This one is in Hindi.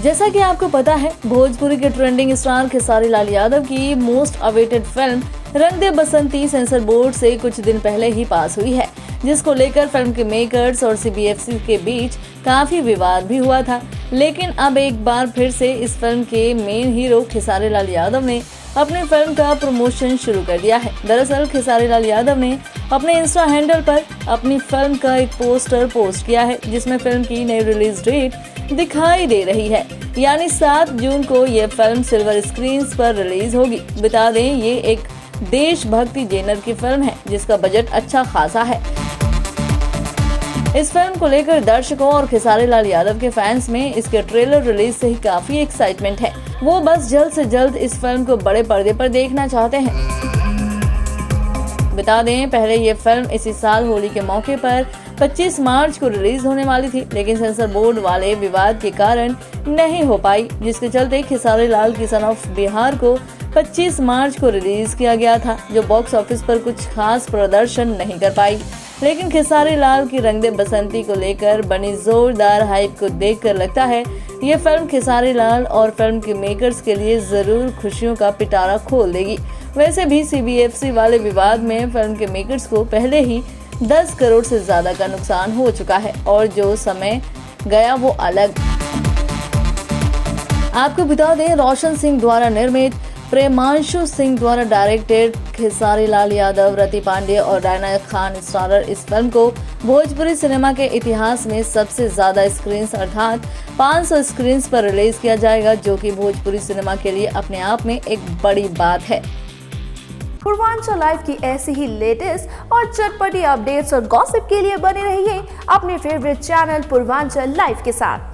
जैसा कि आपको पता है, भोजपुरी के ट्रेंडिंग स्टार खेसारी लाल यादव की मोस्ट अवेटेड फिल्म रंग दे बसंती सेंसर बोर्ड से कुछ दिन पहले ही पास हुई है, जिसको लेकर फिल्म के मेकर्स और सीबीएफसी के बीच काफी विवाद भी हुआ था। लेकिन अब एक बार फिर से इस फिल्म के मेन हीरो खेसारी लाल यादव ने अपनी फिल्म का प्रमोशन शुरू कर दिया है। दरअसल खेसारी लाल यादव ने अपने इंस्टा हैंडल पर अपनी फिल्म का एक पोस्टर पोस्ट किया है, जिसमें फिल्म की नई रिलीज डेट दिखाई दे रही है, यानी 7 जून को ये फिल्म सिल्वर स्क्रीन पर रिलीज होगी। बता दें, ये एक देशभक्ति जेनर की फिल्म है, जिसका बजट अच्छा खासा है। इस फिल्म को लेकर दर्शकों और खेसारी लाल यादव के फैंस में इसके ट्रेलर रिलीज से ही काफी एक्साइटमेंट है। वो बस जल्द से जल्द इस फिल्म को बड़े पर्दे पर देखना चाहते हैं। बता दें, पहले ये फिल्म इसी साल होली के मौके पर 25 मार्च को रिलीज होने वाली थी, लेकिन सेंसर बोर्ड वाले विवाद के कारण नहीं हो पाई, जिसके चलते खेसारी लाल की सन ऑफ बिहार को 25 मार्च को रिलीज किया गया था, जो बॉक्स ऑफिस पर कुछ खास प्रदर्शन नहीं कर पाई। लेकिन खेसारी लाल की रंग दे बसंती को लेकर बनी जोरदार हाइप को देखकर लगता है ये फिल्म खेसारी लाल और फिल्म के मेकर्स के लिए जरूर खुशियों का पिटारा खोल देगी। वैसे भी सीबीएफसी वाले विवाद में फिल्म के मेकर्स को पहले ही 10 करोड़ से ज्यादा का नुकसान हो चुका है, और जो समय गया वो अलग। आपको बता दें, रोशन सिंह द्वारा निर्मित, प्रेमांशु सिंह द्वारा डायरेक्टेड, खेसारी लाल यादव, रति पांडे और डायना खान स्टारर इस फिल्म को भोजपुरी सिनेमा के इतिहास में सबसे ज्यादा स्क्रीन्स अर्थात 500 स्क्रीन्स पर रिलीज किया जाएगा, जो कि भोजपुरी सिनेमा के लिए अपने आप में एक बड़ी बात है। पूर्वांचल लाइव की ऐसी ही लेटेस्ट और चटपटी अपडेट्स और गॉसिप के लिए बने रहिए अपने फेवरेट चैनल पूर्वांचल लाइव के साथ।